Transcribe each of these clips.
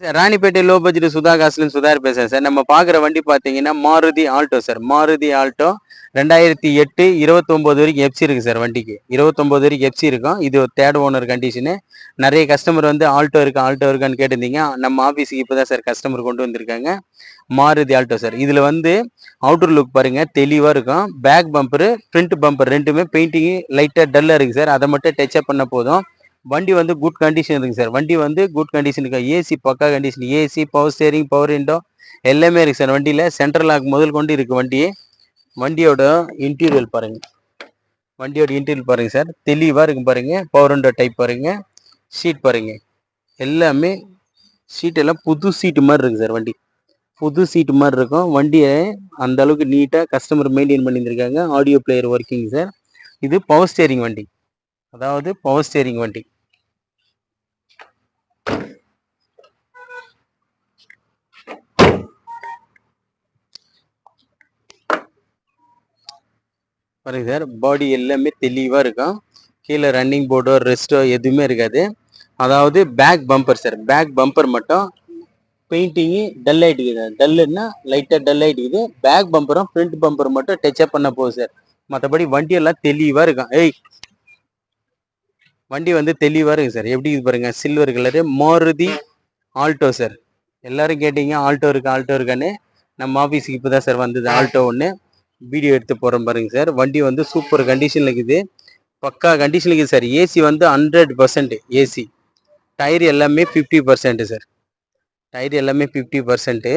Ranipet low budget Sudha காசுலன்னு Sutar பேசுறேன் sir. நம்ம பார்க்குற வண்டி பார்த்தீங்கன்னா Maruti Alto sir. Maruti Alto 2008 29 வரைக்கும் எஃப்சி இருக்கு சார் வண்டிக்கு. 29 வரைக்கும் எஃப்சி இருக்கும். இது தேர்ட் ஓனர் கண்டிஷனு. நிறைய கஸ்டமர் வந்து ஆல்டோ இருக்கா ஆல்டோ இருக்கான்னு கேட்டிருந்தீங்க. நம்ம ஆஃபீஸுக்கு இப்போ தான் சார் கஸ்டமர் கொண்டு வந்திருக்காங்க. Maruti Alto sir. இதில் வந்து அவுட்டர் லுக் பாருங்க தெளிவாக இருக்கும். பேக் பம்பரு ஃப்ரண்ட் பம்பர் ரெண்டுமே பெயிண்டிங்கு லைட்டாக டல்லாக இருக்குது சார். அதை மட்டும் டச்சப் பண்ண போதும். வண்டி வந்து குட் கண்டிஷன் இருக்குங்க சார். வண்டி வந்து குட் கண்டிஷன் இருக்கு. ஏசி பக்கா condition. AC power steering power window எல்லாமே இருக்கு சார் வண்டியில். சென்ட்ரல் லாக் முதல் கொண்டு இருக்கு வண்டி. வண்டியோட இன்டீரியல் பாருங்க. வண்டியோட இன்டீரியல் பாருங்க சார். தெளிவாக இருக்கு பாருங்க. பவர் விண்டோ டைப் பாருங்க. சீட் பாருங்க. எல்லாமே சீட் எல்லாம் புது சீட்டு மாதிரி இருக்கு சார் வண்டி. புது சீட்டு மாதிரி இருக்கும். வண்டியை அந்த அளவுக்கு நீட்டாக கஸ்டமர் மெயின்டைன் பண்ணியிருந்திருக்காங்க. Audio player working sir. இது பவர் ஸ்டேரிங் வண்டி. அதாவது பவர் ஸ்டேரிங் வண்டி. பாருங்க சார். பாடி எல்லாமே தெளிவாக இருக்கும். கீழே ரன்னிங் போர்டோ ரெஸ்ட்டோ எதுவுமே இருக்காது. அதாவது back bumper sir. Back bumper மட்டும் பெயிண்டிங்கு டல் ஆகிட்டுக்குது. டல்லுன்னா லைட்டாக டல் ஆகிட்டுக்குது. பேக் பம்பரும் ஃப்ரண்ட் பம்பர் மட்டும் டச்சப் பண்ண போகுது சார். மற்றபடி வண்டியெல்லாம் தெளிவாக இருக்கும். வண்டி வந்து தெளிவாக இருக்குது சார். எப்படி இது பாருங்க. Silver colour Maruti Alto sir. எல்லாரும் கேட்டீங்க ஆல்டோ இருக்கா ஆல்டோ இருக்கான்னு. நம்ம ஆஃபீஸுக்கு இப்போ தான் சார் வந்தது ஆல்டோ ஒன்று. வீடியோ எடுத்து போகிறோம் பாருங்க சார். வண்டி வந்து சூப்பர் கண்டிஷனில் இருக்குது. பக்கா கண்டிஷனில் இருக்குது சார். ஏசி வந்து 100% ஏசி. டயர் எல்லாமே 50% சார். டயர் எல்லாமே 50%.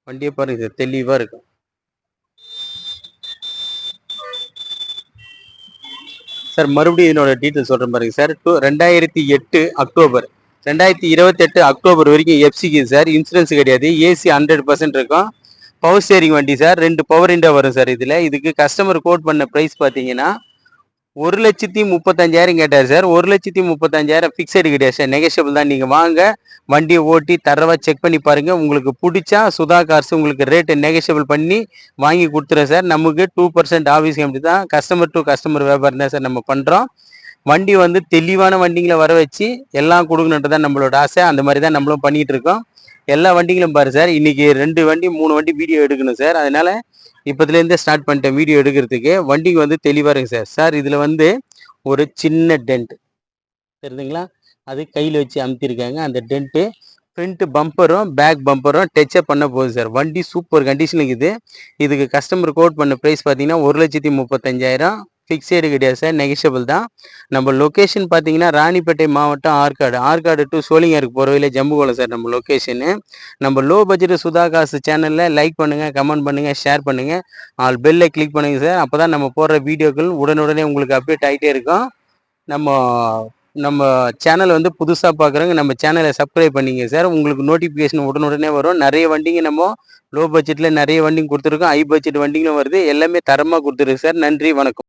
வண்டியை பாருங்க சார். தெளிவாக இருக்கும் சார். மறுபடியும் என்னோட டீட்டெயில் சொல்கிறேன் பாருங்க சார். 2008 அக்டோபர் 2028 அக்டோபர் வரைக்கும் எஃப்சிக்கு சார். இன்சூரன்ஸ் கிடையாது. ஏசி 100% இருக்கும். பவர் ஸ்டேரிங் வண்டி சார். 2 பவர் விண்டோ வரும் சார். இதில் இதுக்கு கஸ்டமர் கோட் பண்ண ப்ரைஸ் பார்த்தீங்கன்னா 1,35,000 கேட்டார் சார். 1,35,000 ஃபிக்ஸடு கிடையாது சார். நெகோஷியபிள் தான். நீங்கள் வாங்க வண்டியை ஓட்டி தரவா செக் பண்ணி பாருங்கள். உங்களுக்கு பிடிச்சா சுதா கார்ஸ் உங்களுக்கு ரேட்டு நெகோஷியபிள் பண்ணி வாங்கி கொடுத்துறேன் சார். நமக்கு 2% ஆஃபீஸ் கம்பெனி தான். கஸ்டமர் டு கஸ்டமர் வியாபாரம் தான் சார் நம்ம பண்ணுறோம். வண்டி வந்து தெளிவான வண்டிங்களை வர வச்சு எல்லாம் கொடுக்கணுன்றது தான் நம்மளோட ஆசை. அந்த மாதிரி தான் நம்மளும் பண்ணிகிட்டு இருக்கோம். எல்லா வண்டிகளும் பாரு சார். இன்னைக்கு 2 வண்டி 3 வண்டி வீடியோ எடுக்கணும் சார். அதனால இப்போதுலேருந்தே ஸ்டார்ட் பண்ணிட்டேன் வீடியோ எடுக்கிறதுக்கு. வண்டிக்கு வந்து தெளிவாக இருக்கு சார். சார் இதில் வந்து ஒரு சின்ன டென்ட் தெரியுதுங்களா? அது கையில் வச்சு அமுத்திருக்காங்க. அந்த டென்ட்டு ஃப்ரண்ட் பம்பரும் பேக் பம்பரும் டச்சப் பண்ண போகுது சார். வண்டி சூப்பர் கண்டிஷன் இருக்குது. இதுக்கு கஸ்டமர் கோட் பண்ண ப்ரைஸ் பார்த்தீங்கன்னா 1,35,000 ஃபிக்ஸேடு கிடையாது சார். நெகோஷியபிள் தான். நம்ம லொக்கேஷன் பார்த்தீங்கன்னா ராணிப்பேட்டை மாவட்டம் ஆற்காடு டு சோழிங்கருக்கு போகிற வழியில் ஜம்புகோலம் சார் நம்ம லொக்கேஷனு. நம்ம லோ பட்ஜெட் சுதா காசு சேனலில் லைக் பண்ணுங்கள், கமெண்ட் பண்ணுங்கள், ஷேர் பண்ணுங்கள், ஆல் பெல்லை கிளிக் பண்ணுங்கள் சார். அப்போ தான் நம்ம போடுற வீடியோக்கள் உடனுடனே உங்களுக்கு அப்டேட் ஆகிட்டே இருக்கும். நம்ம நம்ம சேனல் வந்து புதுசாக பார்க்குறவங்க நம்ம சேனலை சப்ஸ்கிரைப் பண்ணிங்க சார். உங்களுக்கு நோட்டிஃபிகேஷன் உடனுடனே வரும். நிறைய வண்டிங்க நம்ம லோ பட்ஜெட்டில் நிறைய வண்டிங்க கொடுத்துருக்கோம். ஹை பட்ஜெட் வண்டிங்களும் வருது. எல்லாமே தரமாக கொடுத்துருக்கு சார். நன்றி, வணக்கம்.